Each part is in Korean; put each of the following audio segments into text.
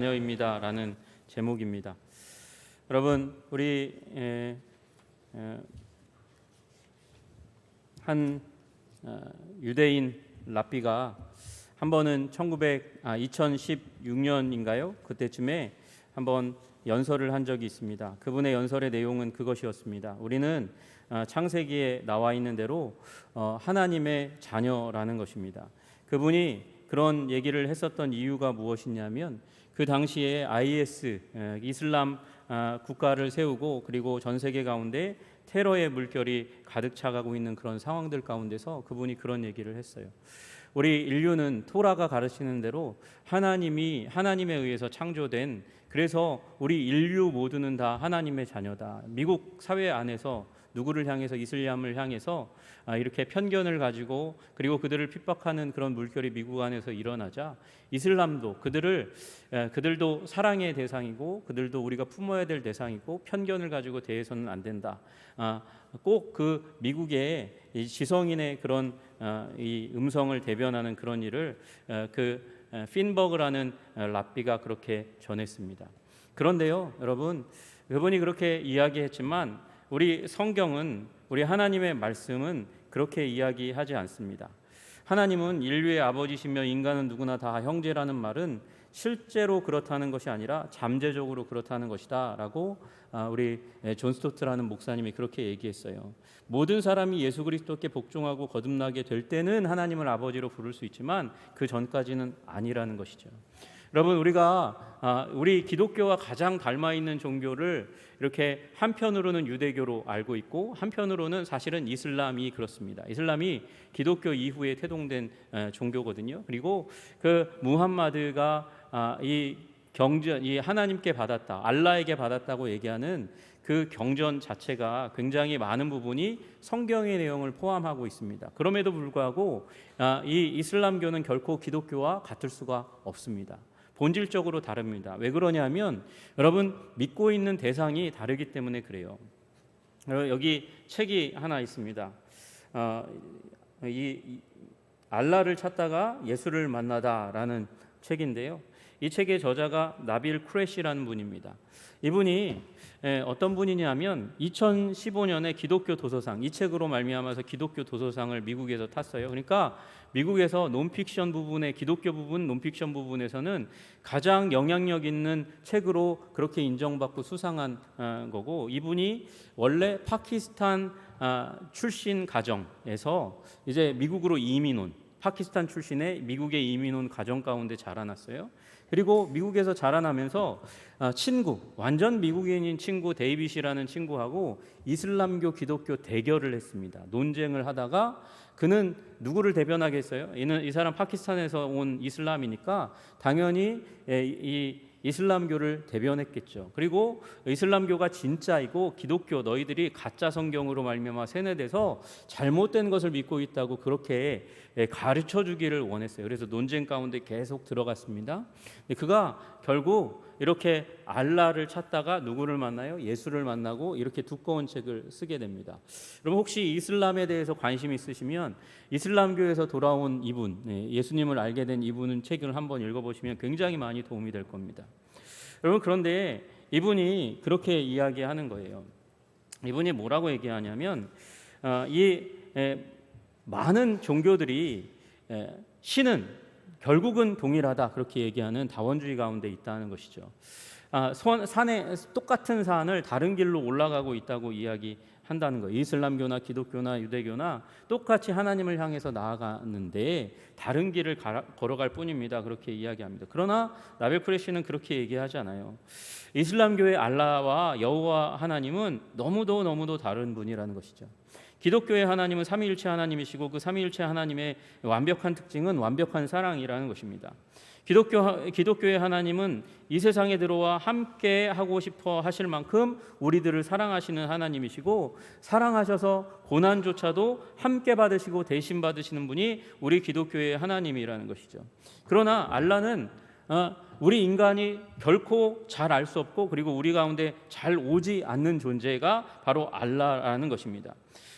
자녀입니다라는 제목입니다. 여러분, 우리 한 유대인 랍비가 한 번은 2016년인가요? 그때쯤에 한번 연설을 한 적이 있습니다. 그분의 연설의 내용은 그것이었습니다. 우리는 창세기에 나와 있는 대로 하나님의 자녀라는 것입니다. 그분이 그런 얘기를 했었던 이유가 무엇이냐면 그 당시에 IS 이슬람 국가를 세우고 그리고 전 세계 가운데 테러의 물결이 가득 차가고 있는 그런 상황들 가운데서 그분이 그런 얘기를 했어요. 우리 인류는 토라가 가르치는 대로 하나님에 의해서 창조된, 그래서 우리 인류 모두는 다 하나님의 자녀다. 미국 사회 안에서 누구를 향해서, 이슬람을 향해서 이렇게 편견을 가지고 그리고 그들을 핍박하는 그런 물결이 미국 안에서 일어나자 이슬람도 그들도 사랑의 대상이고 그들도 우리가 품어야 될 대상이고 편견을 가지고 대해서는 안 된다. 꼭 그 미국의 지성인의 그런 이 음성을 대변하는 그런 일을 핀버그라는 랍비가 그렇게 전했습니다. 그런데요, 여러분, 그분이 그렇게 이야기했지만 우리 성경은, 우리 하나님의 말씀은 그렇게 이야기하지 않습니다. 하나님은 인류의 아버지시며 인간은 누구나 다 형제라는 말은 실제로 그렇다는 것이 아니라 잠재적으로 그렇다는 것이다 라고 우리 존 스토트라는 목사님이 그렇게 얘기했어요. 모든 사람이 예수 그리스도께 복종하고 거듭나게 될 때는 하나님을 아버지로 부를 수 있지만 그 전까지는 아니라는 것이죠. 여러분, 우리 기독교와 가장 닮아 있는 종교를 이렇게 한편으로는 유대교로 알고 있고 한편으로는 사실은 이슬람이 그렇습니다. 이슬람이 기독교 이후에 태동된 종교거든요. 그리고 그 무함마드가 이 하나님께 받았다, 알라에게 받았다고 얘기하는 그 경전 자체가 굉장히 많은 부분이 성경의 내용을 포함하고 있습니다. 그럼에도 불구하고 이 이슬람교는 결코 기독교와 같을 수가 없습니다. 본질적으로 다릅니다. 왜 그러냐면 여러분, 믿고 있는 대상이 다르기 때문에 그래요. 여기 책이 하나 있습니다. 이 알라를 찾다가 예수를 만나다라는 책인데요. 이 책의 저자가 나빌 쿠레시라는 분입니다. 이분이 어떤 분이냐면 2015년에 기독교 도서상, 이 책으로 말미암아서 기독교 도서상을 미국에서 탔어요. 그러니까 미국에서 논픽션 부분의 기독교 부분, 논픽션 부분에서는 가장 영향력 있는 책으로 그렇게 인정받고 수상한 거고, 이분이 원래 파키스탄 출신 가정에서 이제 미국으로 이민 온, 파키스탄 출신의 미국에 이민 온 가정 가운데 자라났어요. 그리고 미국에서 자라나면서 완전 미국인인 친구 데이빗이라는 친구하고 이슬람교 기독교 대결을 했습니다. 논쟁을 하다가 그는 누구를 대변하겠어요? 이 사람 파키스탄에서 온 이슬람이니까 당연히 이 이슬람교를 대변했겠죠. 그리고 이슬람교가 진짜이고 기독교 너희들이 가짜 성경으로 말미암아 세뇌돼서 잘못된 것을 믿고 있다고 그렇게 가르쳐 주기를 원했어요. 그래서 논쟁 가운데 계속 들어갔습니다. 그가 결국 이렇게 알라를 찾다가 누구를 만나요? 예수를 만나고 이렇게 두꺼운 책을 쓰게 됩니다. 여러분, 혹시 이슬람에 대해서 관심 있으시면 이슬람교에서 돌아온 이분, 예수님을 알게 된 이분은 책을 한번 읽어보시면 굉장히 많이 도움이 될 겁니다. 여러분, 그런데 이분이 그렇게 이야기하는 거예요. 이분이 뭐라고 얘기하냐면 많은 종교들이 신은 결국은 동일하다, 그렇게 얘기하는 다원주의 가운데 있다는 것이죠. 똑같은 산을 다른 길로 올라가고 있다고 이야기한다는 거예요. 이슬람교나 기독교나 유대교나 똑같이 하나님을 향해서 나아가는데 다른 길을 걸어갈 뿐입니다, 그렇게 이야기합니다. 그러나 나벨 쿠레시는 그렇게 얘기하지 않아요. 이슬람교의 알라와 여호와 하나님은 너무도 다른 분이라는 것이죠. 기독교의 하나님은 삼위일체 하나님이시고 그 삼위일체 하나님의 완벽한 특징은 완벽한 사랑이라는 것입니다. 기독교의 하나님은 이 세상에 들어와 함께 하고 싶어 하실 만큼 우리들을 사랑하시는 하나님이시고, 사랑하셔서 고난조차도 함께 받으시고 대신 받으시는 분이 우리 기독교의 하나님이라는 것이죠. 그러나 알라는 우리 인간이 결코 잘 알 수 없고 그리고 우리 가운데 잘 오지 않는 존재가 바로 알라라는 것입니다.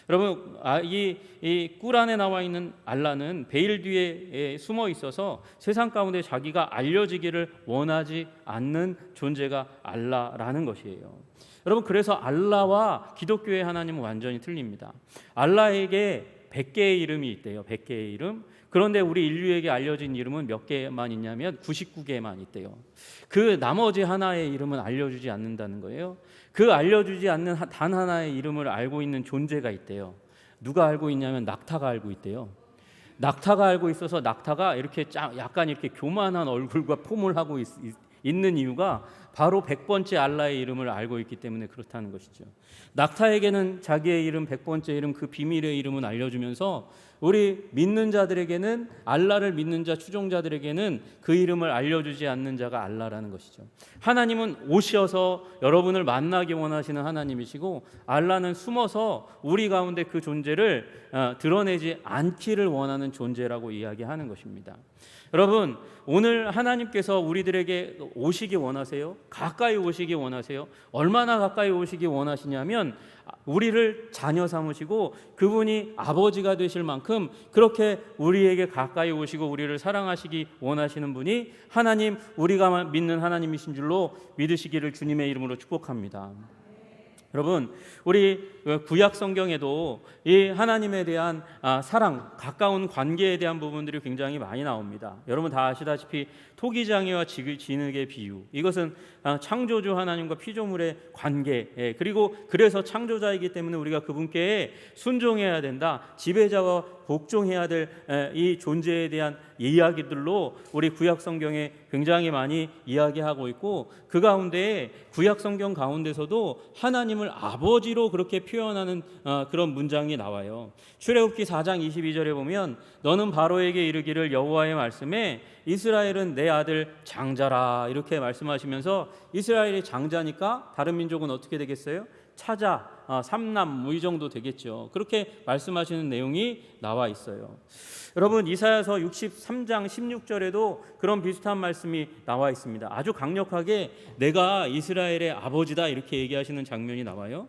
여러분, 이 꿀 안에 나와 있는 알라는 베일 뒤에 숨어 있어서 세상 가운데 자기가 알려지기를 원하지 않는 존재가 알라라는 것이에요. 여러분, 그래서 알라와 기독교의 하나님은 완전히 틀립니다. 알라에게 100개의 이름이 있대요. 100개의 이름. 그런데 우리 인류에게 알려진 이름은 몇 개만 있냐면 99개만 있대요. 그 나머지 하나의 이름은 알려주지 않는다는 거예요. 그 알려주지 않는 단 하나의 이름을 알고 있는 존재가 있대요. 누가 알고 있냐면 낙타가 알고 있대요. 낙타가 알고 있어서 낙타가 이렇게 약간 이렇게 교만한 얼굴과 폼을 하고 있는 이유가 바로 100번째 알라의 이름을 알고 있기 때문에 그렇다는 것이죠. 낙타에게는 자기의 이름, 100번째 이름, 그 비밀의 이름은 알려주면서 우리 믿는 자들에게는, 알라를 믿는 자 추종자들에게는 그 이름을 알려주지 않는 자가 알라라는 것이죠. 하나님은 오셔서 여러분을 만나기 원하시는 하나님이시고, 알라는 숨어서 우리 가운데 그 존재를 드러내지 않기를 원하는 존재라고 이야기하는 것입니다. 여러분, 오늘 하나님께서 우리들에게 오시기 원하세요? 가까이 오시기 원하세요? 얼마나 가까이 오시기 원하시냐면 우리를 자녀 삼으시고 그분이 아버지가 되실 만큼 그렇게 우리에게 가까이 오시고 우리를 사랑하시기 원하시는 분이 하나님, 우리가 믿는 하나님이신 줄로 믿으시기를 주님의 이름으로 축복합니다. 여러분, 우리 구약 성경에도 이 하나님에 대한 사랑, 가까운 관계에 대한 부분들이 굉장히 많이 나옵니다. 여러분 다 아시다시피 토기장애와 진흙의 비유, 이것은 창조주 하나님과 피조물의 관계, 그리고 그래서 창조자이기 때문에 우리가 그분께 순종해야 된다, 지배자와 복종해야 될 이 존재에 대한 이야기들로 우리 구약 성경에 굉장히 많이 이야기하고 있고, 그 가운데 구약 성경 가운데서도 하나님을 아버지로 그렇게 표현하는 그런 문장이 나와요. 출애굽기 4장 22절에 보면 너는 바로에게 이르기를 여호와의 말씀에 이스라엘은 내 아들 장자라, 이렇게 말씀하시면서 이스라엘이 장자니까 다른 민족은 어떻게 되겠어요? 차자, 삼남 뭐 이 정도 되겠죠. 그렇게 말씀하시는 내용이 나와 있어요. 여러분, 이사야서 63장 16절에도 그런 비슷한 말씀이 나와 있습니다. 아주 강력하게 내가 이스라엘의 아버지다 이렇게 얘기하시는 장면이 나와요.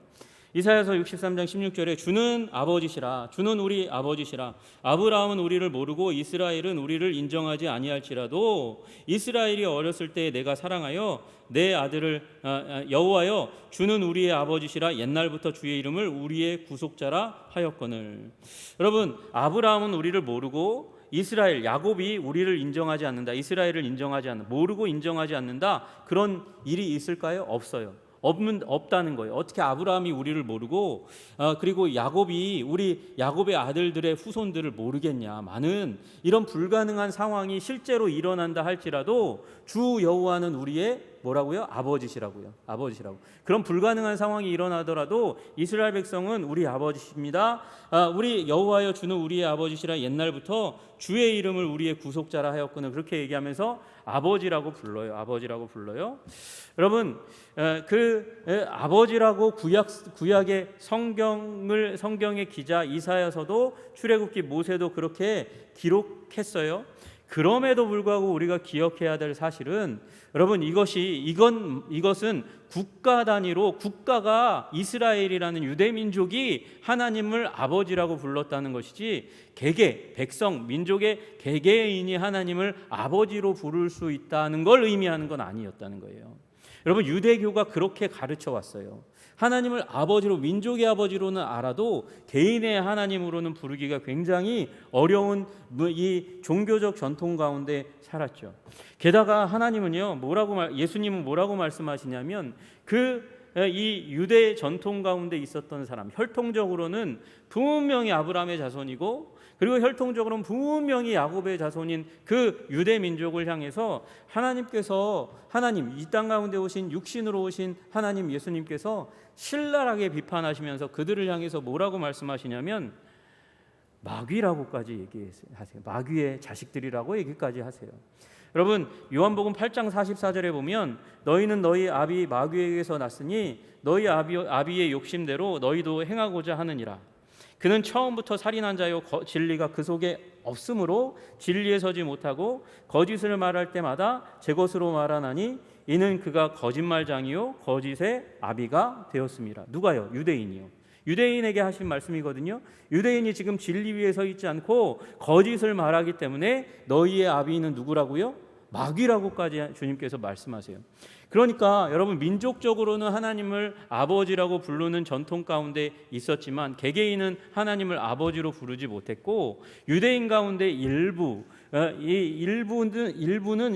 이사야서 63장 16절에 주는 아버지시라, 주는 우리 아버지시라, 아브라함은 우리를 모르고 이스라엘은 우리를 인정하지 아니할지라도 이스라엘이 어렸을 때 내가 사랑하여 내 아들을 여호와여 주는 우리의 아버지시라, 옛날부터 주의 이름을 우리의 구속자라 하였거늘. 여러분, 아브라함은 우리를 모르고 이스라엘, 야곱이 우리를 인정하지 않는다, 이스라엘을 인정하지 않는다, 모르고 인정하지 않는다, 그런 일이 있을까요? 없어요. 없다는 거예요. 어떻게 아브라함이 우리를 모르고 그리고 야곱이 우리 야곱의 아들들의 후손들을 모르겠냐. 많은 이런 불가능한 상황이 실제로 일어난다 할지라도 주 여호와는 우리의 뭐라고요? 아버지시라고요. 아버지시라고. 그런 불가능한 상황이 일어나더라도 이스라엘 백성은 우리 아버지십니다. 우리 여호와여 주는 우리의 아버지시라, 옛날부터 주의 이름을 우리의 구속자라 하였거늘. 그렇게 얘기하면서 아버지라고 불러요. 아버지라고 불러요. 여러분, 그 아버지라고 구약의 성경의 기자 이사야서도, 출애굽기 모세도 그렇게 기록했어요. 그럼에도 불구하고 우리가 기억해야 될 사실은, 여러분, 이것은 국가 단위로, 국가가 이스라엘이라는 유대 민족이 하나님을 아버지라고 불렀다는 것이지, 개개, 백성, 민족의 개개인이 하나님을 아버지로 부를 수 있다는 걸 의미하는 건 아니었다는 거예요. 여러분, 유대교가 그렇게 가르쳐 왔어요. 하나님을 아버지로, 민족의 아버지로는 알아도 개인의 하나님으로는 부르기가 굉장히 어려운 이 종교적 전통 가운데 살았죠. 게다가 하나님은요, 예수님은 뭐라고 말씀하시냐면, 이 유대 전통 가운데 있었던 사람, 혈통적으로는 분명히 아브라함의 자손이고, 그리고 혈통적으로는 분명히 야곱의 자손인 그 유대 민족을 향해서 하나님, 이 땅 가운데 오신, 육신으로 오신 하나님 예수님께서 신랄하게 비판하시면서 그들을 향해서 뭐라고 말씀하시냐면 마귀라고까지 얘기하세요. 마귀의 자식들이라고 얘기까지 하세요. 여러분, 요한복음 8장 44절에 보면 너희는 너희 아비 마귀에게서 났으니 너희 아비의 욕심대로 너희도 행하고자 하느니라. 그는 처음부터 살인한 자요 진리가 그 속에 없으므로 진리에 서지 못하고 거짓을 말할 때마다 제 것으로 말하나니 이는 그가 거짓말장이요 거짓의 아비가 되었습니다. 누가요? 유대인이요. 유대인에게 하신 말씀이거든요. 유대인이 지금 진리 위에 서 있지 않고 거짓을 말하기 때문에 너희의 아비는 누구라고요? 마귀라고까지 주님께서 말씀하세요. 그러니까 여러분, 민족적으로는 하나님을 아버지라고 부르는 전통 가운데 있었지만 개개인은 하나님을 아버지로 부르지 못했고, 유대인 가운데 일부는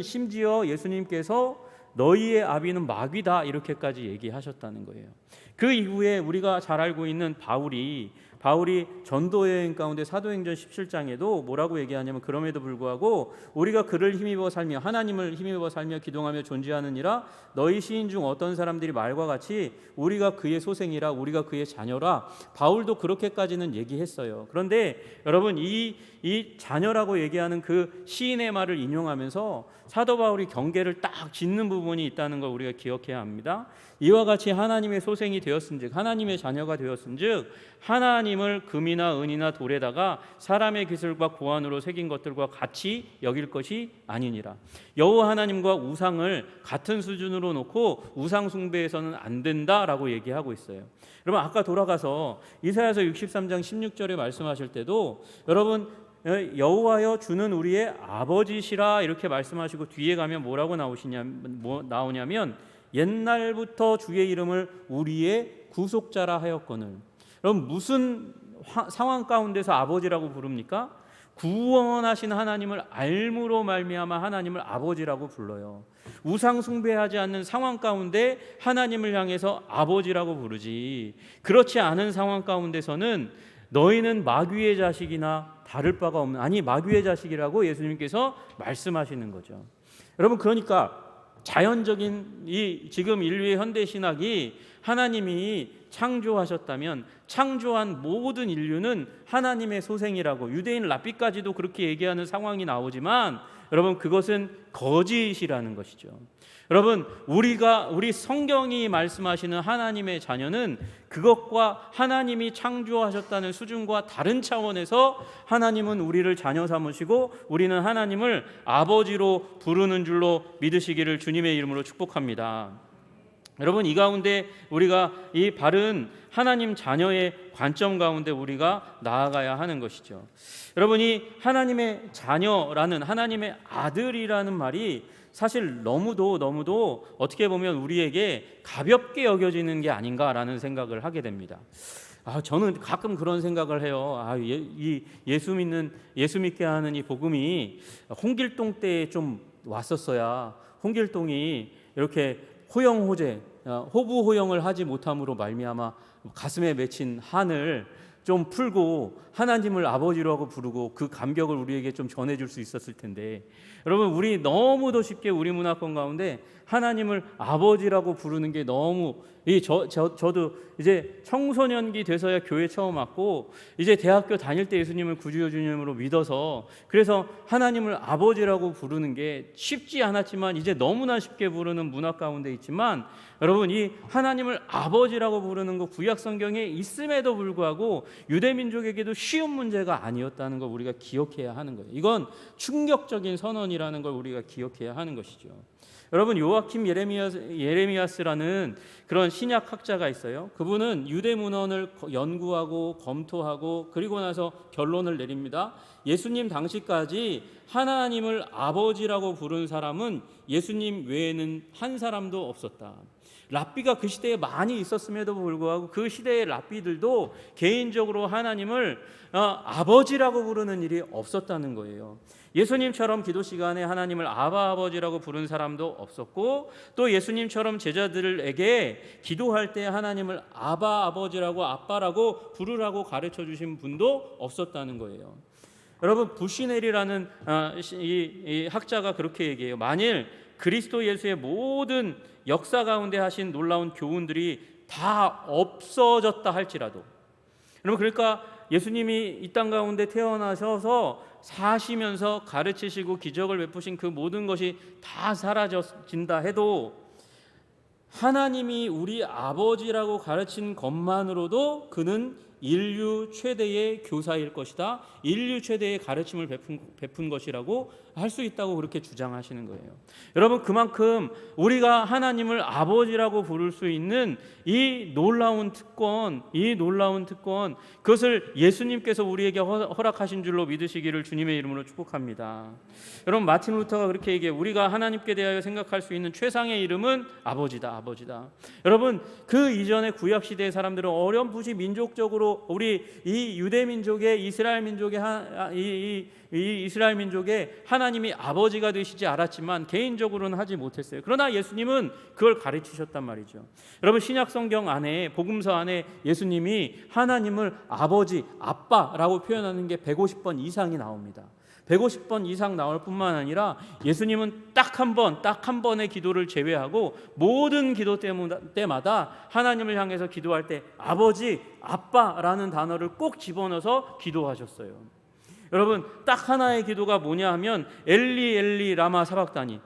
심지어 예수님께서 너희의 아비는 마귀다 이렇게까지 얘기하셨다는 거예요. 그 이후에 우리가 잘 알고 있는 바울이 전도 여행 가운데 사도행전 17장에도 뭐라고 얘기하냐면, 그럼에도 불구하고 우리가 그를 힘입어 살며 하나님을 힘입어 살며 기동하며 존재하느니라. 너희 시인 중 어떤 사람들이 말과 같이 우리가 그의 소생이라 우리가 그의 자녀라. 바울도 그렇게까지는 얘기했어요. 그런데 여러분, 이 자녀라고 얘기하는 그 시인의 말을 인용하면서 사도 바울이 경계를 딱 짓는 부분이 있다는 걸 우리가 기억해야 합니다. 이와 같이 하나님의 소생이 되었은즉, 하나님의 자녀가 되었은즉, 하나님을 금이나 은이나 돌에다가 사람의 기술과 고안으로 새긴 것들과 같이 여길 것이 아니니라. 여호와 하나님과 우상을 같은 수준으로 놓고 우상 숭배해서는 안 된다라고 얘기하고 있어요. 여러분, 아까 돌아가서 이사야서 63장 16절에 말씀하실 때도 여러분, 여호와여 주는 우리의 아버지시라 이렇게 말씀하시고 뒤에 가면 뭐라고 나오냐면 옛날부터 주의 이름을 우리의 구속자라 하였거늘. 그럼 무슨 상황 가운데서 아버지라고 부릅니까? 구원하신 하나님을 알므로 말미암아 하나님을 아버지라고 불러요. 우상 숭배하지 않는 상황 가운데 하나님을 향해서 아버지라고 부르지, 그렇지 않은 상황 가운데서는 너희는 마귀의 자식이나 다를 바가 없는, 아니 마귀의 자식이라고 예수님께서 말씀하시는 거죠. 여러분, 그러니까 자연적인 이 지금 인류의 현대 신학이 하나님이 창조하셨다면 창조한 모든 인류는 하나님의 소생이라고, 유대인 랍비까지도 그렇게 얘기하는 상황이 나오지만 여러분, 그것은 거짓이라는 것이죠. 여러분, 우리 성경이 말씀하시는 하나님의 자녀는 그것과 하나님이 창조하셨다는 수준과 다른 차원에서 하나님은 우리를 자녀 삼으시고 우리는 하나님을 아버지로 부르는 줄로 믿으시기를 주님의 이름으로 축복합니다. 여러분, 이 가운데 우리가 이 바른 하나님 자녀의 관점 가운데 우리가 나아가야 하는 것이죠. 여러분이 하나님의 자녀라는, 하나님의 아들이라는 말이 사실 너무도 어떻게 보면 우리에게 가볍게 여겨지는 게 아닌가라는 생각을 하게 됩니다. 저는 가끔 그런 생각을 해요. 예수 믿게 하는 이 복음이 홍길동 때에 좀 왔었어야 홍길동이 이렇게 호부 호영을 하지 못함으로 말미암아 가슴에 맺힌 한을 좀 풀고 하나님을 아버지라고 부르고 그 감격을 우리에게 좀 전해줄 수 있었을 텐데, 여러분, 우리 너무도 쉽게 우리 문화권 가운데 하나님을 아버지라고 부르는 게 너무, 저도 이제 청소년기 돼서야 교회 처음 왔고 이제 대학교 다닐 때 예수님을 구주여 주님으로 믿어서 그래서 하나님을 아버지라고 부르는 게 쉽지 않았지만 이제 너무나 쉽게 부르는 문화 가운데 있지만, 여러분, 이 하나님을 아버지라고 부르는 거 구약 성경에 있음에도 불구하고 유대 민족에게도 쉬운 문제가 아니었다는 걸 우리가 기억해야 하는 거예요. 이건 충격적인 선언이라는 걸 우리가 기억해야 하는 것이죠. 여러분, 요아킴 예레미야스라는 그런 신약 학자가 있어요. 그분은 유대 문헌을 연구하고 검토하고 그리고 나서 결론을 내립니다. 예수님 당시까지 하나님을 아버지라고 부른 사람은 예수님 외에는 한 사람도 없었다. 랍비가 그 시대에 많이 있었음에도 불구하고 그 시대의 랍비들도 개인적으로 하나님을 아버지라고 부르는 일이 없었다는 거예요. 예수님처럼 기도 시간에 하나님을 아바 아버지라고 부른 사람도 없었고, 또 예수님처럼 제자들에게 기도할 때 하나님을 아바 아버지라고, 아빠라고 부르라고 가르쳐 주신 분도 없었다는 거예요. 여러분, 부시넬이라는 이 학자가 그렇게 얘기해요. 만일 그리스도 예수의 모든 역사 가운데 하신 놀라운 교훈들이 다 없어졌다 할지라도, 여러분, 그러니까 예수님이 이 땅 가운데 태어나셔서 사시면서 가르치시고 기적을 베푸신 그 모든 것이 다 사라진다 해도 하나님이 우리 아버지라고 가르친 것만으로도 그는 인류 최대의 교사일 것이다. 인류 최대의 가르침을 베푼 것이라고 할 수 있다고 그렇게 주장하시는 거예요. 여러분, 그만큼 우리가 하나님을 아버지라고 부를 수 있는 이 놀라운 특권, 그것을 예수님께서 우리에게 허락하신 줄로 믿으시기를 주님의 이름으로 축복합니다. 여러분, 마틴 루터가 그렇게 얘기해요. 우리가 하나님께 대하여 생각할 수 있는 최상의 이름은 아버지다. 여러분, 그 이전의 구약 시대의 사람들은 어렴풋이 민족적으로 우리 이 유대 민족의 이스라엘 민족의 하나님이 아버지가 되시지 않았지만 개인적으로는 하지 못했어요. 그러나 예수님은 그걸 가르치셨단 말이죠. 여러분, 신약 성경 안에, 복음서 안에 예수님이 하나님을 아버지, 아빠라고 표현하는 게 150번 이상이 나옵니다. 150번 이상 나올 뿐만 아니라 예수님은 딱 한 번의 기도를 제외하고 모든 기도 때마다 하나님을 향해서 기도할 때 아버지, 아빠라는 단어를 꼭 집어넣어서 기도하셨어요. 여러분, 딱 하나의 기도가 뭐냐 하면 엘리 엘리 라마 사박다니,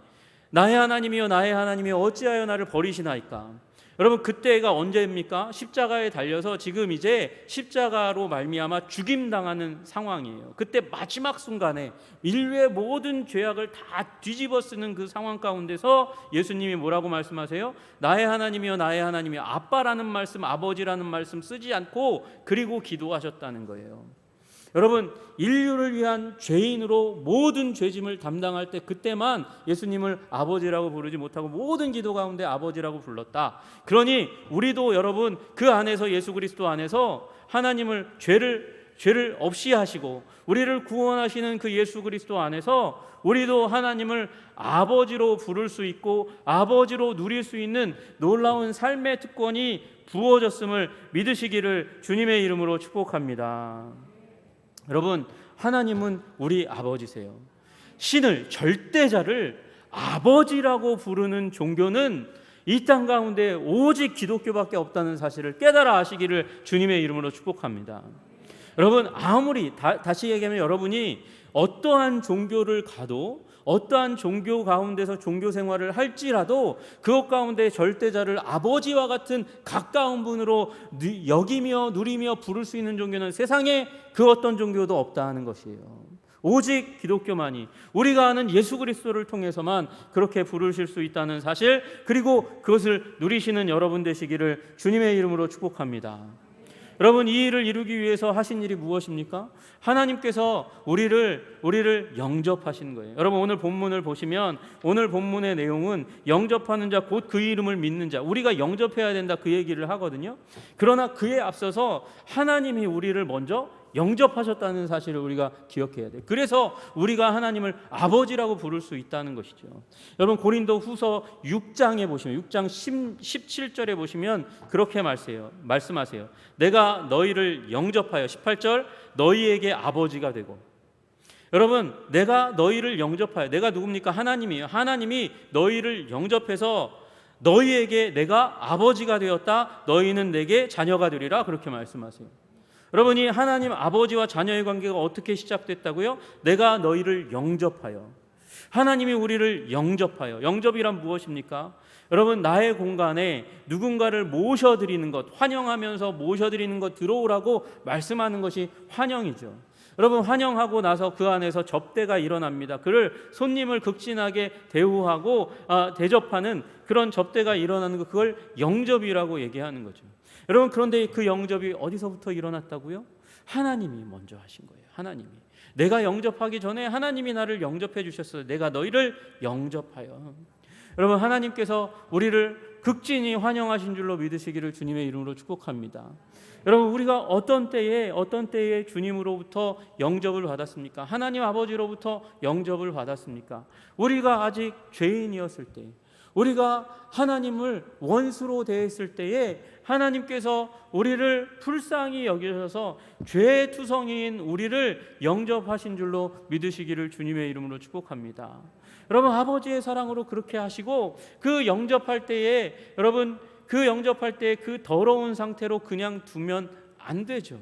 나의 하나님이여 나의 하나님이여 어찌하여 나를 버리시나이까. 여러분, 그때가 언제입니까? 십자가에 달려서 지금 이제 십자가로 말미암아 죽임당하는 상황이에요. 그때 마지막 순간에 인류의 모든 죄악을 다 뒤집어 쓰는 그 상황 가운데서 예수님이 뭐라고 말씀하세요? 나의 하나님이여 나의 하나님이여, 아빠라는 말씀, 아버지라는 말씀 쓰지 않고 그리고 기도하셨다는 거예요. 여러분, 인류를 위한 죄인으로 모든 죄짐을 담당할 때 그때만 예수님을 아버지라고 부르지 못하고 모든 기도 가운데 아버지라고 불렀다. 그러니 우리도 여러분 그 안에서, 예수 그리스도 안에서 하나님을 죄를 없이 하시고 우리를 구원하시는 그 예수 그리스도 안에서 우리도 하나님을 아버지로 부를 수 있고 아버지로 누릴 수 있는 놀라운 삶의 특권이 부어졌음을 믿으시기를 주님의 이름으로 축복합니다. 여러분, 하나님은 우리 아버지세요. 신을, 절대자를 아버지라고 부르는 종교는 이 땅 가운데 오직 기독교밖에 없다는 사실을 깨달아 아시기를 주님의 이름으로 축복합니다. 여러분, 아무리 다시 얘기하면 여러분이 어떠한 종교를 가도, 어떠한 종교 가운데서 종교 생활을 할지라도 그것 가운데 절대자를 아버지와 같은 가까운 분으로 여기며 누리며 부를 수 있는 종교는 세상에 그 어떤 종교도 없다 하는 것이에요. 오직 기독교만이, 우리가 아는 예수 그리스도를 통해서만 그렇게 부르실 수 있다는 사실, 그리고 그것을 누리시는 여러분 되시기를 주님의 이름으로 축복합니다. 여러분, 이 일을 이루기 위해서 하신 일이 무엇입니까? 하나님께서 우리를 영접하신 거예요. 여러분, 오늘 본문을 보시면 오늘 본문의 내용은 영접하는 자, 곧 그 이름을 믿는 자, 우리가 영접해야 된다 그 얘기를 하거든요. 그러나 그에 앞서서 하나님이 우리를 먼저 영접하셨다는 사실을 우리가 기억해야 돼요. 그래서 우리가 하나님을 아버지라고 부를 수 있다는 것이죠. 여러분, 고린도 후서 6장에 보시면 6장 17절에 보시면 그렇게 말씀하세요. 내가 너희를 영접하여, 18절, 너희에게 아버지가 되고. 여러분, 내가 너희를 영접하여, 내가 누굽니까? 하나님이에요. 하나님이 너희를 영접해서 너희에게 내가 아버지가 되었다, 너희는 내게 자녀가 되리라, 그렇게 말씀하세요. 여러분이 하나님 아버지와 자녀의 관계가 어떻게 시작됐다고요? 내가 너희를 영접하여. 하나님이 우리를 영접하여. 영접이란 무엇입니까? 여러분, 나의 공간에 누군가를 모셔드리는 것, 환영하면서 모셔드리는 것, 들어오라고 말씀하는 것이 환영이죠. 여러분, 환영하고 나서 그 안에서 접대가 일어납니다. 그를 손님을 극진하게 대우하고 대접하는 그런 접대가 일어나는 것, 그걸 영접이라고 얘기하는 거죠. 여러분, 그런데 그 영접이 어디서부터 일어났다고요? 하나님이 먼저 하신 거예요. 하나님이. 내가 영접하기 전에 하나님이 나를 영접해 주셨어요. 내가 너희를 영접하여. 여러분, 하나님께서 우리를 극진히 환영하신 줄로 믿으시기를 주님의 이름으로 축복합니다. 여러분, 우리가 어떤 때에 주님으로부터 영접을 받았습니까? 하나님 아버지로부터 영접을 받았습니까? 우리가 아직 죄인이었을 때, 우리가 하나님을 원수로 대했을 때에 하나님께서 우리를 불쌍히 여기셔서 죄투성이인 우리를 영접하신 줄로 믿으시기를 주님의 이름으로 축복합니다. 여러분, 아버지의 사랑으로 그렇게 하시고 그 영접할 때에 여러분, 그 영접할 때 그 더러운 상태로 그냥 두면 안 되죠.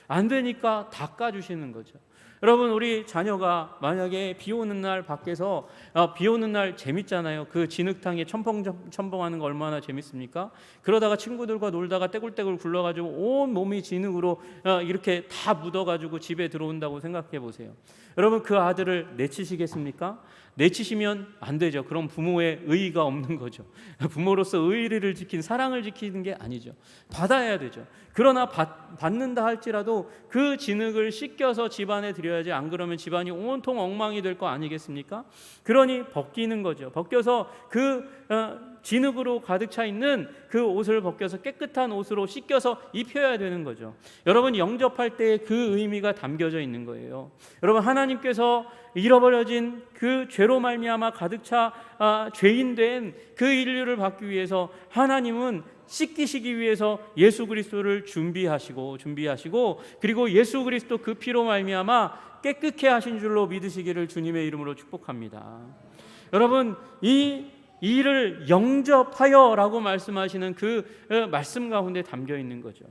안 되니까 닦아주시는 거죠. 여러분, 우리 자녀가 만약에 비 오는 날 밖에서 비 오는 날 재밌잖아요. 그 진흙탕에 첨벙첨벙하는 거 얼마나 재밌습니까? 그러다가 친구들과 놀다가 떼굴떼굴 굴러가지고 온 몸이 진흙으로 이렇게 다 묻어가지고 집에 들어온다고 생각해 보세요. 여러분, 그 아들을 내치시겠습니까? 내치시면 안 되죠. 그럼 부모의 의의가 없는 거죠. 부모로서 의리를 지킨, 사랑을 지키는 게 아니죠. 받아야 되죠. 그러나 받는다 할지라도 그 진흙을 씻겨서 집안에 들여야지, 안 그러면 집안이 온통 엉망이 될 거 아니겠습니까? 그러니 벗기는 거죠. 벗겨서 그 진흙으로 가득 차 있는 그 옷을 벗겨서 깨끗한 옷으로 씻겨서 입혀야 되는 거죠. 여러분, 영접할 때 그 의미가 담겨져 있는 거예요. 여러분, 하나님께서 잃어버려진 그 죄로 말미암아 가득 차 죄인된 그 인류를 받기 위해서 하나님은 씻기시기 위해서 예수 그리스도를 준비하시고 그리고 예수 그리스도 그 피로 말미암아 깨끗게 하신 줄로 믿으시기를 주님의 이름으로 축복합니다. 여러분, 이 이를 영접하여라고 말씀하시는 그 말씀 가운데 담겨 있는 거죠.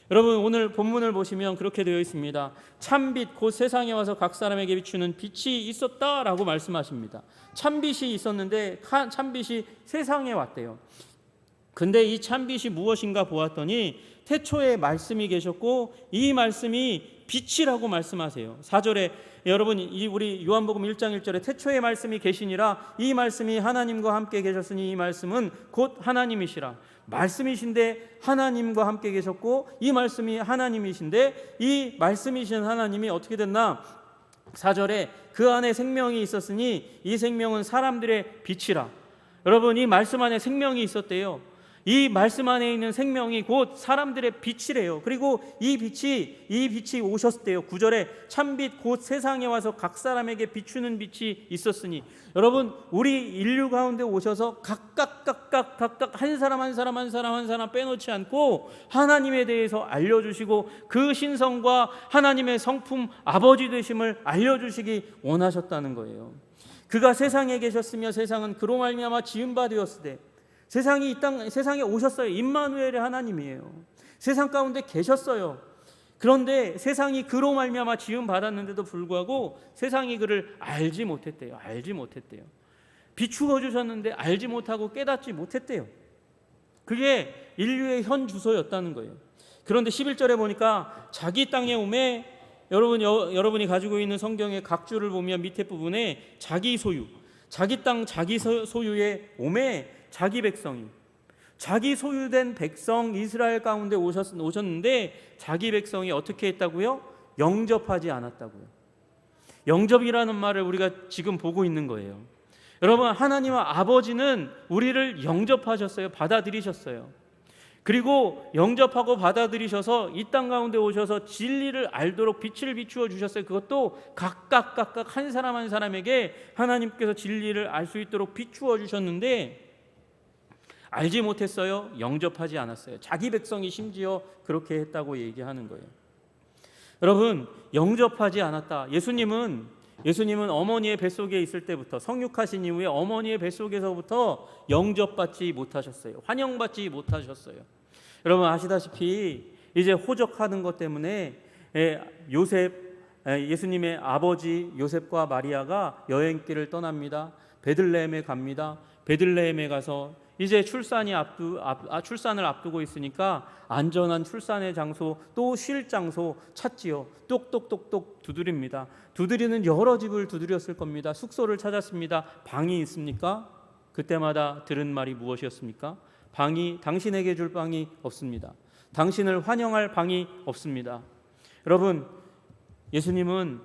여러분, 오늘 본문을 보시면 그렇게 되어 있습니다. 참빛 곧 세상에 와서 각 사람에게 비추는 빛이 있었다라고 말씀하십니다. 참빛이 있었는데 참빛이 세상에 왔대요. 근데 이 참빛이 무엇인가 보았더니 태초에 말씀이 계셨고 이 말씀이 빛이라고 말씀하세요. 4절에 여러분, 우리 요한복음 1장 1절에 태초에 말씀이 계시니라, 이 말씀이 하나님과 함께 계셨으니 이 말씀은 곧 하나님이시라. 말씀이신데 하나님과 함께 계셨고 이 말씀이 하나님이신데 이 말씀이신 하나님이 어떻게 됐나? 4절에 그 안에 생명이 있었으니 이 생명은 사람들의 빛이라. 여러분, 이 말씀 안에 생명이 있었대요. 이 말씀 안에 있는 생명이 곧 사람들의 빛이래요. 그리고 이 빛이 오셨대요. 9절에 참빛 곧 세상에 와서 각 사람에게 비추는 빛이 있었으니. 여러분, 우리 인류 가운데 오셔서 각각 한 사람 빼놓지 않고 하나님에 대해서 알려주시고 그 신성과 하나님의 성품 아버지 되심을 알려주시기 원하셨다는 거예요. 그가 세상에 계셨으며 세상은 그로 말미암아 지은 바 되었으되. 세상에 오셨어요. 임마누엘의 하나님이에요. 세상 가운데 계셨어요. 그런데 세상이 그로 말미암아 지음 받았는데도 불구하고 세상이 그를 알지 못했대요. 비추어 주셨는데 알지 못하고 깨닫지 못했대요. 그게 인류의 현 주소였다는 거예요. 그런데 11절에 보니까 자기 땅에 오매, 여러분이 가지고 있는 성경의 각주를 보면 밑에 부분에 자기 소유, 자기 땅 자기 소유의 오매 자기 백성이, 자기 소유된 백성 이스라엘 가운데 오셨는데 자기 백성이 어떻게 했다고요? 영접하지 않았다고요. 영접이라는 말을 우리가 지금 보고 있는 거예요. 여러분, 하나님 아버지는 우리를 영접하셨어요. 받아들이셨어요. 그리고 영접하고 받아들이셔서 이 땅 가운데 오셔서 진리를 알도록 빛을 비추어 주셨어요. 그것도 각각 한 사람에게 하나님께서 진리를 알 수 있도록 비추어 주셨는데 알지 못했어요. 영접하지 않았어요. 자기 백성이 심지어 그렇게 했다고 얘기하는 거예요. 여러분, 영접하지 않았다. 예수님은 어머니의 뱃속에 있을 때부터, 성육하신 이후에 어머니의 뱃속에서부터 영접받지 못하셨어요. 환영받지 못하셨어요. 여러분 아시다시피 이제 호적하는 것 때문에 예수님의 아버지 요셉과 마리아가 여행길을 떠납니다. 베들레헴에 갑니다. 베들레헴에 가서 이제 출산을 앞두고 있으니까 안전한 출산의 장소, 또 쉴 장소 찾지요. 똑똑똑똑 두드립니다. 두드리는 여러 집을 두드렸을 겁니다. 숙소를 찾았습니다. 방이 있습니까? 그때마다 들은 말이 무엇이었습니까? 당신에게 줄 방이 없습니다. 당신을 환영할 방이 없습니다. 여러분, 예수님은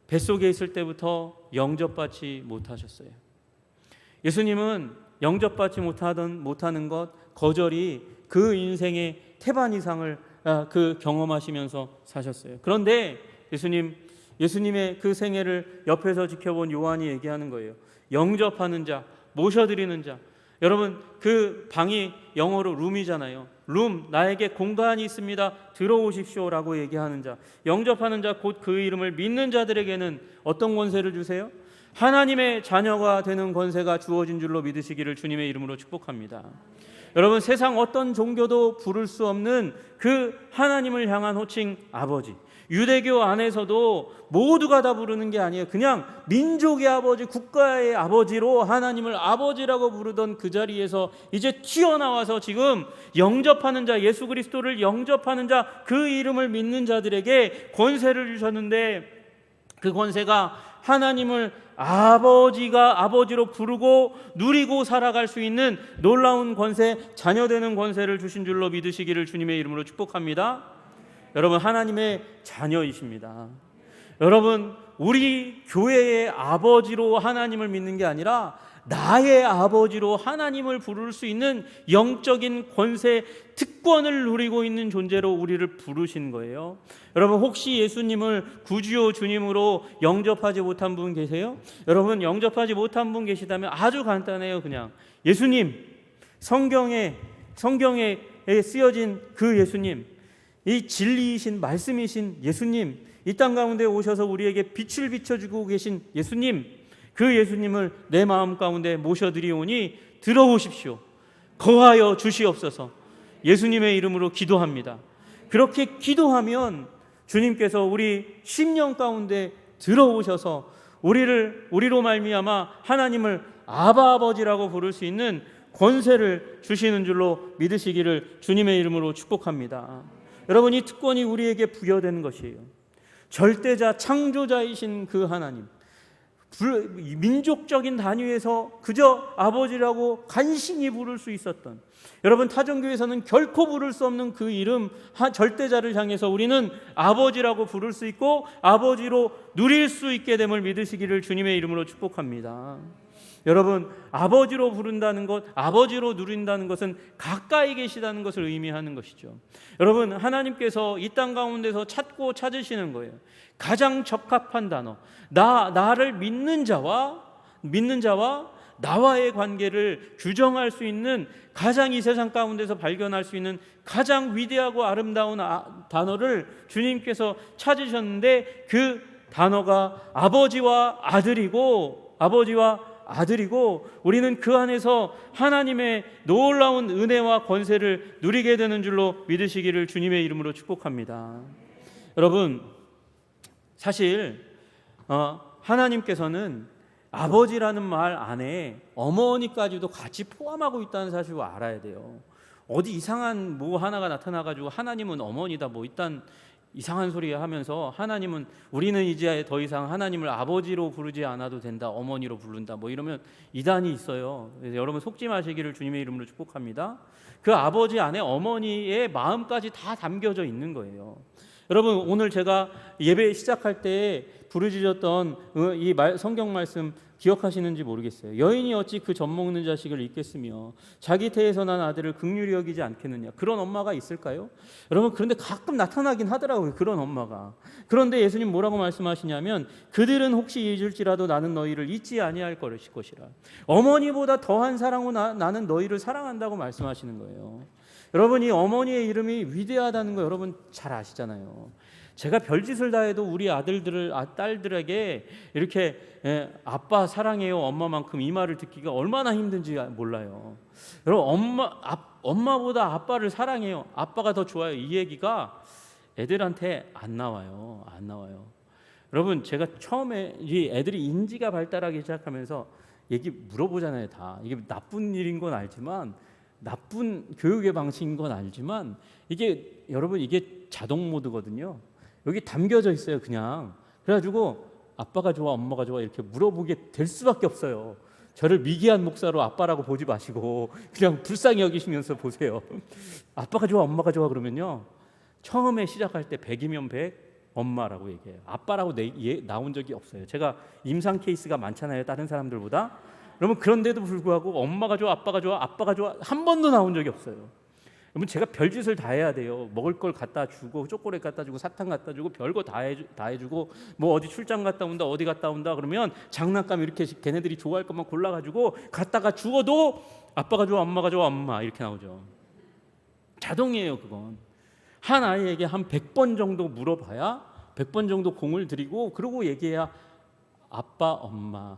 뱃속에 있을 때부터 영접받지 못하셨어요. 예수님은 영접받지 못하는 것, 거절이 그 인생의 태반 이상을 경험하시면서 사셨어요. 그런데 예수님의 그 생애를 옆에서 지켜본 요한이 얘기하는 거예요. 영접하는 자, 모셔드리는 자. 여러분, 그 방이 영어로 룸이잖아요. 룸, 나에게 공간이 있습니다. 들어오십시오라고 얘기하는 자. 영접하는 자, 곧 그 이름을 믿는 자들에게는 어떤 권세를 주세요? 하나님의 자녀가 되는 권세가 주어진 줄로 믿으시기를 주님의 이름으로 축복합니다. 여러분, 세상 어떤 종교도 부를 수 없는 그 하나님을 향한 호칭 아버지, 유대교 안에서도 모두가 다 부르는 게 아니에요. 그냥 민족의 아버지, 국가의 아버지로 하나님을 아버지라고 부르던 그 자리에서 이제 튀어나와서 지금 영접하는 자, 예수 그리스도를 영접하는 자, 그 이름을 믿는 자들에게 권세를 주셨는데, 그 권세가 하나님을 아버지로 부르고 누리고 살아갈 수 있는 놀라운 권세, 자녀되는 권세를 주신 줄로 믿으시기를 주님의 이름으로 축복합니다. 여러분, 하나님의 자녀이십니다. 여러분, 우리 교회의 아버지로 하나님을 믿는 게 아니라 나의 아버지로 하나님을 부를 수 있는 영적인 권세, 특권을 누리고 있는 존재로 우리를 부르신 거예요. 여러분, 혹시 예수님을 구주요 주님으로 영접하지 못한 분 계세요? 여러분, 영접하지 못한 분 계시다면 아주 간단해요. 그냥 예수님, 성경에 쓰여진 그 예수님, 이 진리이신 말씀이신 예수님, 이 땅 가운데 오셔서 우리에게 빛을 비춰주고 계신 예수님, 그 예수님을 내 마음 가운데 모셔드리오니 들어오십시오. 거하여 주시옵소서. 예수님의 이름으로 기도합니다. 그렇게 기도하면 주님께서 우리 심령 가운데 들어오셔서 우리로 말미암아 하나님을 아바 아버지라고 부를 수 있는 권세를 주시는 줄로 믿으시기를 주님의 이름으로 축복합니다. 여러분, 이 특권이 우리에게 부여된 것이에요. 절대자, 창조자이신 그 하나님, 민족적인 단위에서 그저 아버지라고 간신히 부를 수 있었던, 여러분, 타종교에서는 결코 부를 수 없는 그 이름, 절대자를 향해서 우리는 아버지라고 부를 수 있고 아버지로 누릴 수 있게 됨을 믿으시기를 주님의 이름으로 축복합니다. 여러분, 아버지로 부른다는 것, 아버지로 누린다는 것은 가까이 계시다는 것을 의미하는 것이죠. 여러분, 하나님께서 이 땅 가운데서 찾고 찾으시는 거예요. 가장 적합한 단어, 나를 믿는 자와 나와의 관계를 규정할 수 있는, 가장 이 세상 가운데서 발견할 수 있는 가장 위대하고 아름다운 단어를 주님께서 찾으셨는데, 그 단어가 아버지와 아들이고 우리는 그 안에서 하나님의 놀라운 은혜와 권세를 누리게 되는 줄로 믿으시기를 주님의 이름으로 축복합니다. 여러분, 사실 하나님께서는 아버지라는 말 안에 어머니까지도 같이 포함하고 있다는 사실을 알아야 돼요. 어디 이상한 뭐 하나가 나타나가지고 하나님은 어머니다 뭐 일단 이상한 소리 하면서 하나님은, 우리는 이제 더 이상 하나님을 아버지로 부르지 않아도 된다, 어머니로 부른다 뭐 이러면 이단이 있어요. 그래서 여러분, 속지 마시기를 주님의 이름으로 축복합니다. 그 아버지 안에 어머니의 마음까지 다 담겨져 있는 거예요. 여러분, 오늘 제가 예배 시작할 때 부르짖었던 이 성경 말씀 기억하시는지 모르겠어요. 여인이 어찌 그 젖 먹는 자식을 잊겠으며 자기 태에서 난 아들을 긍휼히 여기지 않겠느냐. 그런 엄마가 있을까요? 여러분, 그런데 가끔 나타나긴 하더라고요, 그런 엄마가. 그런데 예수님 뭐라고 말씀하시냐면, 그들은 혹시 잊을지라도 나는 너희를 잊지 아니할 것이라. 어머니보다 더한 사랑으로 나는 너희를 사랑한다고 말씀하시는 거예요. 여러분, 이 어머니의 이름이 위대하다는 거 여러분 잘 아시잖아요. 제가 별짓을 다 해도 우리 딸들에게 이렇게 아빠 사랑해요, 엄마만큼, 이 말을 듣기가 얼마나 힘든지 몰라요. 여러분, 엄마보다 아빠를 사랑해요, 아빠가 더 좋아요, 이 얘기가 애들한테 안 나와요. 여러분, 제가 처음에 이 애들이 인지가 발달하기 시작하면서 얘기 물어보잖아요. 다 이게 나쁜 일인 건 알지만, 나쁜 교육의 방식인 건 알지만, 이게 여러분, 이게 자동 모드거든요. 여기 담겨져 있어요, 그냥. 그래가지고 아빠가 좋아, 엄마가 좋아 이렇게 물어보게 될 수밖에 없어요. 저를 미개한 목사로 아빠라고 보지 마시고 그냥 불쌍히 여기시면서 보세요. 아빠가 좋아, 엄마가 좋아 그러면요, 처음에 시작할 때 100이면 100 엄마라고 얘기해요. 아빠라고 나온 적이 없어요. 제가 임상 케이스가 많잖아요, 다른 사람들보다. 그러면 그런데도 불구하고 엄마가 좋아, 아빠가 좋아 한 번도 나온 적이 없어요. 여러분, 제가 별짓을 다 해야 돼요. 먹을 걸 갖다 주고, 초콜릿 갖다 주고, 사탕 갖다 주고, 별거 다 해주고, 뭐 어디 출장 갔다 온다, 어디 갔다 온다 그러면 장난감 이렇게 걔네들이 좋아할 것만 골라가지고 갖다가 주어도 아빠가 좋아, 엄마가 좋아, 엄마 이렇게 나오죠. 자동이에요, 그건. 한 아이에게 한 100번 정도 물어봐야, 100번 정도 공을 들이고, 그러고 얘기해야 아빠, 엄마,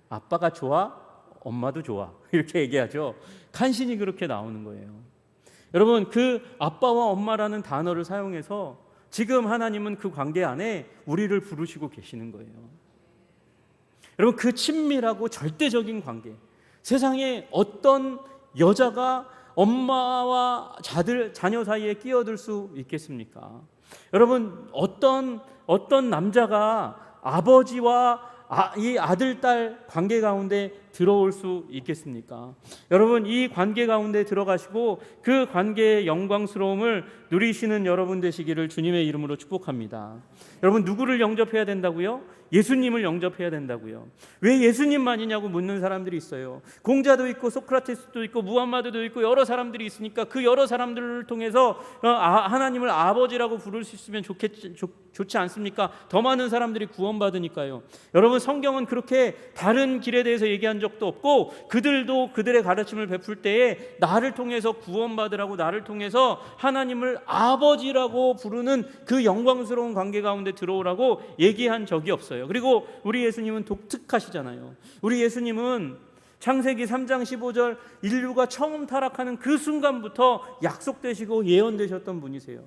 아빠가 좋아, 엄마도 좋아 이렇게 얘기하죠. 간신히 그렇게 나오는 거예요. 여러분, 그 아빠와 엄마라는 단어를 사용해서 지금 하나님은 그 관계 안에 우리를 부르시고 계시는 거예요. 여러분, 그 친밀하고 절대적인 관계, 세상에 어떤 여자가 엄마와 자녀 사이에 끼어들 수 있겠습니까? 여러분, 어떤 남자가 아버지와 이 아들, 딸 관계 가운데 들어올 수 있겠습니까? 여러분, 이 관계 가운데 들어가시고 그 관계의 영광스러움을 누리시는 여러분 되시기를 주님의 이름으로 축복합니다. 여러분, 누구를 영접해야 된다고요? 예수님을 영접해야 된다고요. 왜 예수님만이냐고 묻는 사람들이 있어요. 공자도 있고 소크라테스도 있고 무함마드도 있고 여러 사람들이 있으니까 그 여러 사람들을 통해서 하나님을 아버지라고 부를 수 있으면 좋지 않습니까? 더 많은 사람들이 구원받으니까요. 여러분, 성경은 그렇게 다른 길에 대해서 얘기한 적도 없고 그들도 그들의 가르침을 베풀 때에 나를 통해서 구원받으라고, 나를 통해서 하나님을 아버지라고 부르는 그 영광스러운 관계 가운데 들어오라고 얘기한 적이 없어요. 그리고 우리 예수님은 독특하시잖아요. 우리 예수님은 창세기 3장 15절 인류가 처음 타락하는 그 순간부터 약속되시고 예언되셨던 분이세요.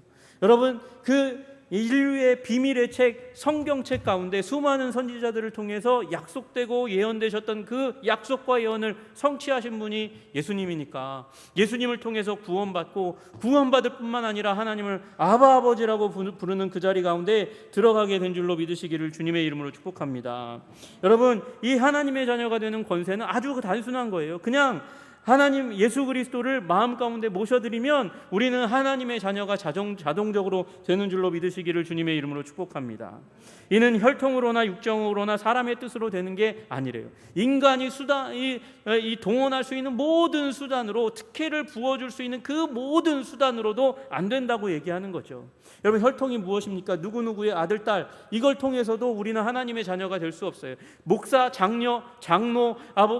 여러분, 그 인류의 비밀의 책, 성경책 가운데 수많은 선지자들을 통해서 약속되고 예언되셨던 그 약속과 예언을 성취하신 분이 예수님이니까 예수님을 통해서 구원받고 구원받을 뿐만 아니라 하나님을 아버지라고 부르는 그 자리 가운데 들어가게 된 줄로 믿으시기를 주님의 이름으로 축복합니다. 여러분, 이 하나님의 자녀가 되는 권세는 아주 단순한 거예요. 그냥 하나님 예수 그리스도를 마음 가운데 모셔드리면 우리는 하나님의 자녀가 자동적으로 되는 줄로 믿으시기를 주님의 이름으로 축복합니다. 이는 혈통으로나 육정으로나 사람의 뜻으로 되는 게 아니래요. 인간이 동원할 수 있는 모든 수단으로, 특혜를 부어줄 수 있는 그 모든 수단으로도 안 된다고 얘기하는 거죠. 여러분, 혈통이 무엇입니까? 누구누구의 아들, 딸, 이걸 통해서도 우리는 하나님의 자녀가 될 수 없어요. 목사, 장녀, 장로,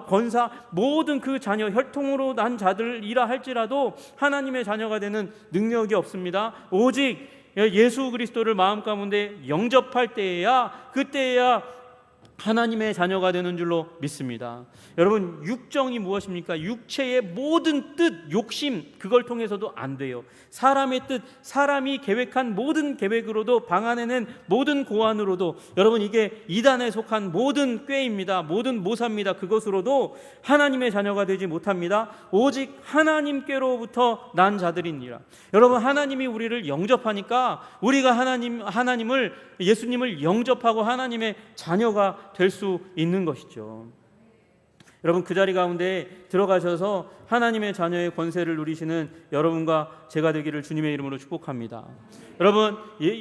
권사, 모든 그 자녀, 혈통으로 난 자들이라 할지라도 하나님의 자녀가 되는 능력이 없습니다. 오직 예수 그리스도를 마음 가운데 영접할 때에야, 그때에야 하나님의 자녀가 되는 줄로 믿습니다. 여러분, 육정이 무엇입니까? 육체의 모든 뜻, 욕심, 그걸 통해서도 안 돼요. 사람의 뜻, 사람이 계획한 모든 계획으로도, 방안에는 모든 고안으로도, 여러분, 이게 이단에 속한 모든 꾀입니다. 모든 모사입니다. 그것으로도 하나님의 자녀가 되지 못합니다. 오직 하나님께로부터 난 자들이니라. 여러분, 하나님이 우리를 영접하니까 우리가 하나님을, 예수님을 영접하고 하나님의 자녀가 될 수 있는 것이죠. 여러분, 그 자리 가운데 들어가셔서 하나님의 자녀의 권세를 누리시는 여러분과 제가 되기를 주님의 이름으로 축복합니다. 여러분,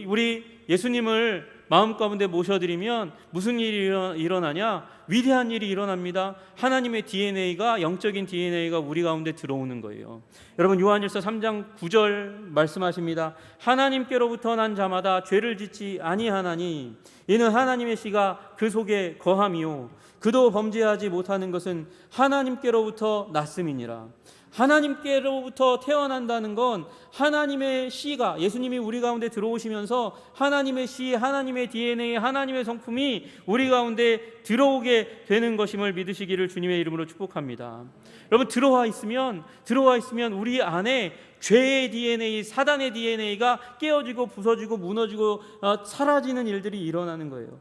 우리 예수님을 마음 가운데 모셔드리면 무슨 일이 일어나냐? 위대한 일이 일어납니다. 하나님의 DNA가, 영적인 DNA가 우리 가운데 들어오는 거예요. 여러분, 요한일서 3장 9절 말씀하십니다. 하나님께로부터 난 자마다 죄를 짓지 아니하나니 이는 하나님의 씨가 그 속에 거함이요 그도 범죄하지 못하는 것은 하나님께로부터 났음이니라. 하나님께로부터 태어난다는 건 하나님의 씨가, 예수님이 우리 가운데 들어오시면서 하나님의 씨, 하나님의 DNA, 하나님의 성품이 우리 가운데 들어오게 되는 것임을 믿으시기를 주님의 이름으로 축복합니다. 여러분, 들어와 있으면 우리 안에 죄의 DNA, 사단의 DNA가 깨어지고 부서지고 무너지고 사라지는 일들이 일어나는 거예요.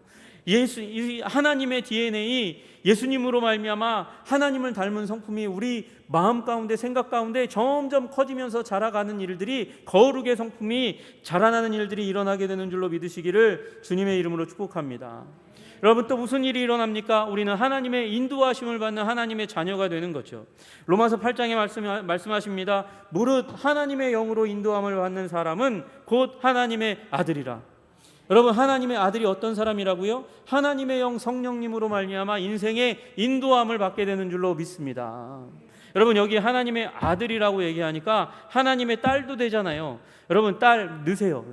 하나님의 DNA, 예수님으로 말미암아 하나님을 닮은 성품이 우리 마음 가운데, 생각 가운데 점점 커지면서 자라가는 일들이, 거룩의 성품이 자라나는 일들이 일어나게 되는 줄로 믿으시기를 주님의 이름으로 축복합니다. 여러분, 또 무슨 일이 일어납니까? 우리는 하나님의 인도하심을 받는 하나님의 자녀가 되는 거죠. 로마서 8장에 말씀하십니다. 무릇 하나님의 영으로 인도함을 받는 사람은 곧 하나님의 아들이라. 여러분, 하나님의 아들이 어떤 사람이라고요? 하나님의 영 성령님으로 말미암아 인생의 인도함을 받게 되는 줄로 믿습니다. 여러분, 여기 하나님의 아들이라고 얘기하니까 하나님의 딸도 되잖아요. 여러분, 딸 넣으세요.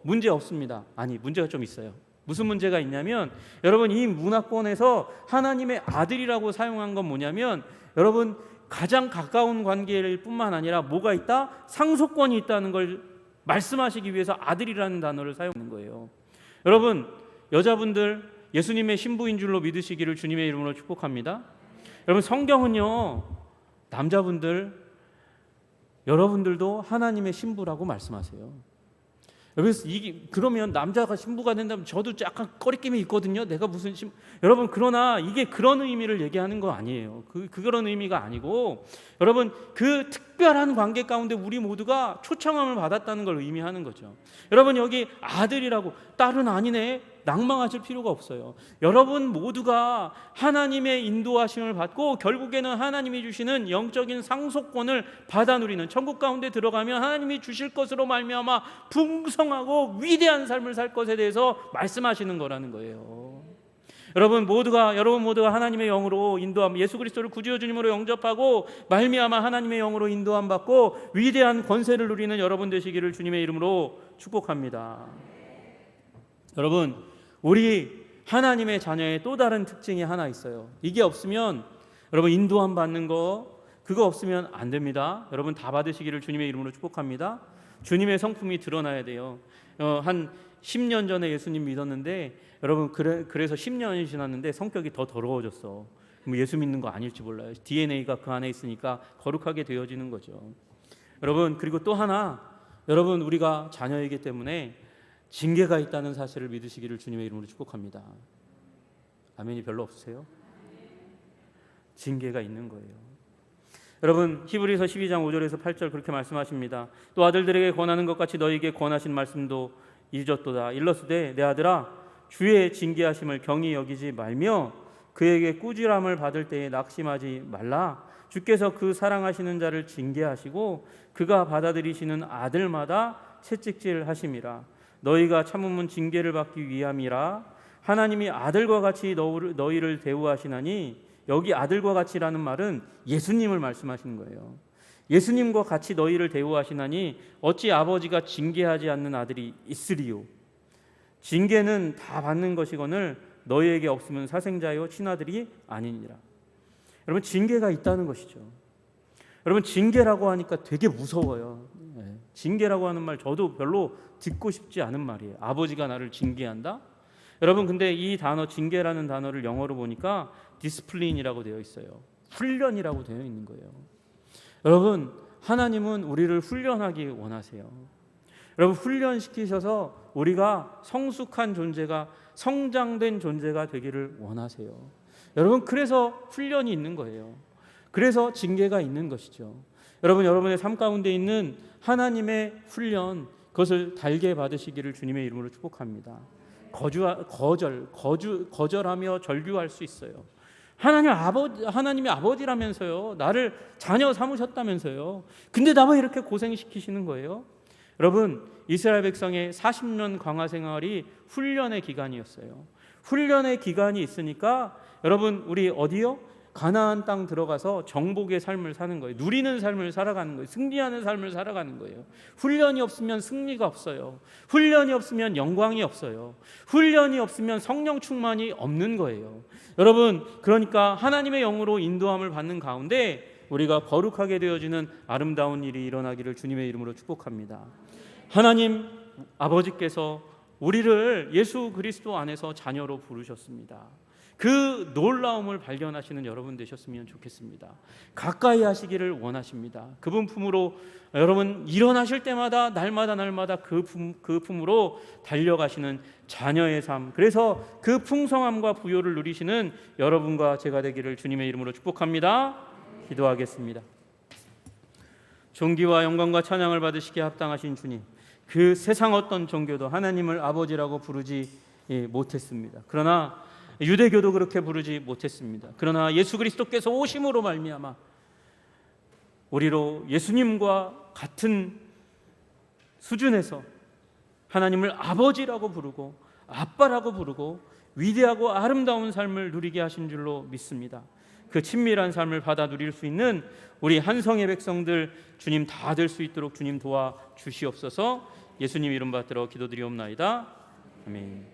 문제 없습니다. 아니, 문제가 좀 있어요. 무슨 문제가 있냐면, 여러분, 이 문화권에서 하나님의 아들이라고 사용한 건 뭐냐면, 여러분, 가장 가까운 관계일 뿐만 아니라 뭐가 있다? 상속권이 있다는 걸 말씀하시기 위해서 아들이라는 단어를 사용하는 거예요. 여러분, 여자분들 예수님의 신부인 줄로 믿으시기를 주님의 이름으로 축복합니다. 여러분, 성경은요, 남자분들, 여러분들도 하나님의 신부라고 말씀하세요. 그래서 그러면 남자가 신부가 된다면 저도 약간 꺼리낌이 있거든요. 내가 무슨 여러분, 그러나 이게 그런 의미를 얘기하는 거 아니에요. 그런 의미가 아니고, 여러분, 그 특별한 관계 가운데 우리 모두가 초청함을 받았다는 걸 의미하는 거죠. 여러분, 여기 아들이라고, 딸은 아니네, 낭망하실 필요가 없어요. 여러분 모두가 하나님의 인도하심을 받고 결국에는 하나님이 주시는 영적인 상속권을 받아 누리는, 천국 가운데 들어가면 하나님이 주실 것으로 말미암아 풍성하고 위대한 삶을 살 것에 대해서 말씀하시는 거라는 거예요. 여러분 모두가 하나님의 영으로 인도함, 예수 그리스도를 구주여 주님으로 영접하고 말미암아 하나님의 영으로 인도함 받고 위대한 권세를 누리는 여러분 되시기를 주님의 이름으로 축복합니다. 여러분, 우리 하나님의 자녀의 또 다른 특징이 하나 있어요. 이게 없으면, 여러분, 인도함 받는 거, 그거 없으면 안 됩니다. 여러분 다 받으시기를 주님의 이름으로 축복합니다. 주님의 성품이 드러나야 돼요. 한 10년 전에 예수님 믿었는데, 여러분 그래서 10년이 지났는데 성격이 더 더러워졌어. 뭐 예수 믿는 거 아닐지 몰라요. DNA가 그 안에 있으니까 거룩하게 되어지는 거죠. 여러분, 그리고 또 하나, 여러분 우리가 자녀이기 때문에 징계가 있다는 사실을 믿으시기를 주님의 이름으로 축복합니다. 아멘이 별로 없으세요? 징계가 있는 거예요. 여러분, 히브리서 12장 5절에서 8절 그렇게 말씀하십니다. 또 아들들에게 권하는 것 같이 너희에게 권하신 말씀도 잊었도다. 일러스되 내 아들아, 주의 징계하심을 경히 여기지 말며 그에게 꾸지람을 받을 때에 낙심하지 말라. 주께서 그 사랑하시는 자를 징계하시고 그가 받아들이시는 아들마다 채찍질하심이라. 너희가 참으면 징계를 받기 위함이라. 하나님이 아들과 같이 너희를 대우하시나니, 여기 아들과 같이라는 말은 예수님을 말씀하시는 거예요. 예수님과 같이 너희를 대우하시나니 어찌 아버지가 징계하지 않는 아들이 있으리요. 징계는 다 받는 것이거늘 너희에게 없으면 사생자요 친아들이 아니니라. 여러분, 징계가 있다는 것이죠. 여러분, 징계라고 하니까 되게 무서워요. 징계라고 하는 말 저도 별로 듣고 싶지 않은 말이에요. 아버지가 나를 징계한다? 여러분, 근데 이 단어 징계라는 단어를 영어로 보니까 디스플린이라고 되어 있어요. 훈련이라고 되어 있는 거예요. 여러분, 하나님은 우리를 훈련하기 원하세요. 여러분, 훈련시키셔서 우리가 성숙한 존재가, 성장된 존재가 되기를 원하세요. 여러분, 그래서 훈련이 있는 거예요. 그래서 징계가 있는 것이죠. 여러분, 여러분의 삶 가운데 있는 하나님의 훈련, 그것을 달게 받으시기를 주님의 이름으로 축복합니다. 거절하며 절규할 수 있어요. 하나님이 아버지라면서요. 나를 자녀 삼으셨다면서요. 근데 나 왜 이렇게 고생시키시는 거예요? 여러분, 이스라엘 백성의 40년 광야 생활이 훈련의 기간이었어요. 훈련의 기간이 있으니까 여러분, 우리 어디요? 가나안 땅 들어가서 정복의 삶을 사는 거예요. 누리는 삶을 살아가는 거예요. 승리하는 삶을 살아가는 거예요. 훈련이 없으면 승리가 없어요. 훈련이 없으면 영광이 없어요. 훈련이 없으면 성령 충만이 없는 거예요. 여러분, 그러니까 하나님의 영으로 인도함을 받는 가운데 우리가 거룩하게 되어지는 아름다운 일이 일어나기를 주님의 이름으로 축복합니다. 하나님 아버지께서 우리를 예수 그리스도 안에서 자녀로 부르셨습니다. 그 놀라움을 발견하시는 여러분 되셨으면 좋겠습니다. 가까이 하시기를 원하십니다. 그분 품으로 여러분 일어나실 때마다 날마다 그 품으로 달려가시는 자녀의 삶, 그래서 그 풍성함과 부요를 누리시는 여러분과 제가 되기를 주님의 이름으로 축복합니다. 기도하겠습니다. 존귀와 영광과 찬양을 받으시기에 합당하신 주님, 그 세상 어떤 종교도 하나님을 아버지라고 부르지 못했습니다. 그러나 유대교도 그렇게 부르지 못했습니다. 그러나 예수 그리스도께서 오심으로 말미암아 우리로 예수님과 같은 수준에서 하나님을 아버지라고 부르고 아빠라고 부르고 위대하고 아름다운 삶을 누리게 하신 줄로 믿습니다. 그 친밀한 삶을 받아 누릴 수 있는 우리 한성의 백성들 주님 다 될 수 있도록 주님 도와 주시옵소서. 예수님 이름 받들어 기도드리옵나이다. 아멘.